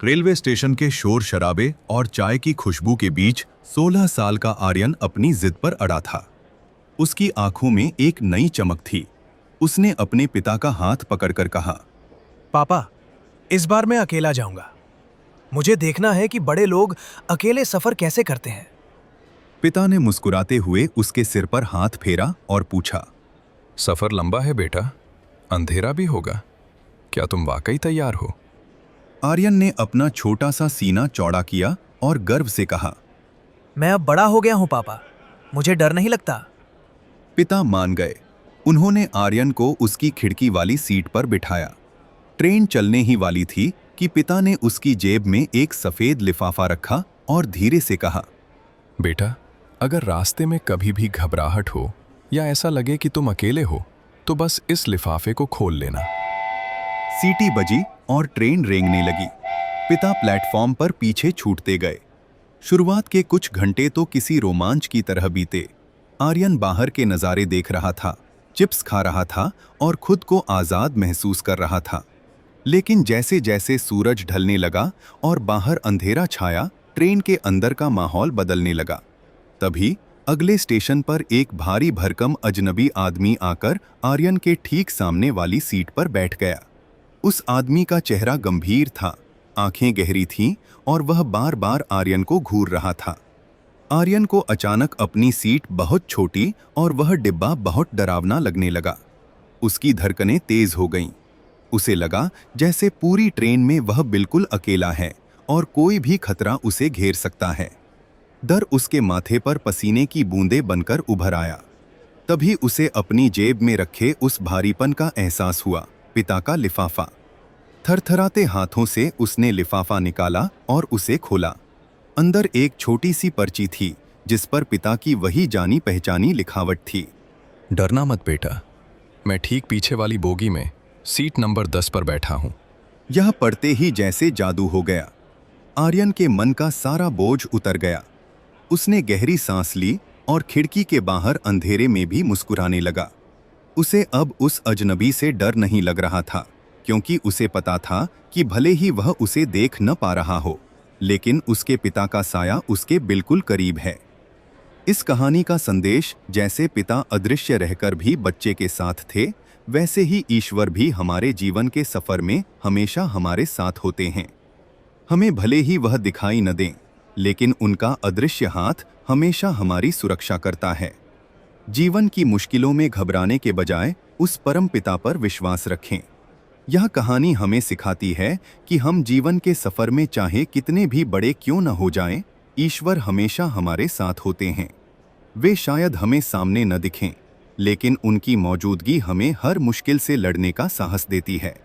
Railway station के शोर शराबे और चाय की खुशबू के बीच 16 साल का आर्यन अपनी जिद पर अड़ा था। उसकी आंखों में एक नई चमक थी। उसने अपने पिता का हाथ पकड़कर कहा, पापा, इस बार मैं अकेला जाऊंगा। मुझे देखना है कि बड़े लोग अकेले सफर कैसे करते हैं। पिता ने मुस्कुराते हुए उसके सिर पर हाथ फेरा और पूछा, सफर लंबा है बेटा, अंधेरा भी होगा। क्या तुम वाकई तैयार हो? आर्यन ने अपना छोटा सा सीना चौड़ा किया और गर्व से कहा, मैं अब बड़ा हो गया हूं पापा, मुझे डर नहीं लगता। पिता मान गए। उन्होंने आर्यन को उसकी खिड़की वाली सीट पर बिठाया। ट्रेन चलने ही वाली थी कि पिता ने उसकी जेब में एक सफेद लिफाफा रखा और धीरे से कहा, बेटा, अगर रास्ते में कभी भी घबराहट हो या ऐसा लगे कि तुम अकेले हो तो बस इस लिफाफे को खोल लेना। सीटी बजी और ट्रेन रेंगने लगी। पिता प्लेटफॉर्म पर पीछे छूटते गए। शुरुआत के कुछ घंटे तो किसी रोमांच की तरह बीते। आर्यन बाहर के नज़ारे देख रहा था, चिप्स खा रहा था और खुद को आज़ाद महसूस कर रहा था। लेकिन जैसे जैसे सूरज ढलने लगा और बाहर अंधेरा छाया, ट्रेन के अंदर का माहौल बदलने लगा। तभी अगले स्टेशन पर एक भारी भरकम अजनबी आदमी आकर आर्यन के ठीक सामने वाली सीट पर बैठ गया। उस आदमी का चेहरा गंभीर था, आंखें गहरी थीं और वह बार बार आर्यन को घूर रहा था। आर्यन को अचानक अपनी सीट बहुत छोटी और वह डिब्बा बहुत डरावना लगने लगा। उसकी धड़कनें तेज हो गईं। उसे लगा जैसे पूरी ट्रेन में वह बिल्कुल अकेला है और कोई भी खतरा उसे घेर सकता है। डर उसके माथे पर पसीने की बूंदें बनकर उभर आया। तभी उसे अपनी जेब में रखे उस भारीपन का एहसास हुआ, पिता का लिफाफा। थरथराते हाथों से उसने लिफाफा निकाला और उसे खोला। अंदर एक छोटी सी पर्ची थी जिस पर पिता की वही जानी पहचानी लिखावट थी। डरना मत बेटा, मैं ठीक पीछे वाली बोगी में सीट नंबर 10 पर बैठा हूं। यह पढ़ते ही जैसे जादू हो गया। आर्यन के मन का सारा बोझ उतर गया। उसने गहरी सांस ली और खिड़की के बाहर अंधेरे में भी मुस्कुराने लगा। उसे अब उस अजनबी से डर नहीं लग रहा था, क्योंकि उसे पता था कि भले ही वह उसे देख न पा रहा हो, लेकिन उसके पिता का साया उसके बिल्कुल करीब है। इस कहानी का संदेश, जैसे पिता अदृश्य रहकर भी बच्चे के साथ थे, वैसे ही ईश्वर भी हमारे जीवन के सफर में हमेशा हमारे साथ होते हैं। हमें भले ही वह दिखाई न दें, लेकिन उनका अदृश्य हाथ हमेशा हमारी सुरक्षा करता है। जीवन की मुश्किलों में घबराने के बजाय उस परम पिता पर विश्वास रखें। यह कहानी हमें सिखाती है कि हम जीवन के सफर में चाहे कितने भी बड़े क्यों न हो जाएं, ईश्वर हमेशा हमारे साथ होते हैं। वे शायद हमें सामने न दिखें, लेकिन उनकी मौजूदगी हमें हर मुश्किल से लड़ने का साहस देती है।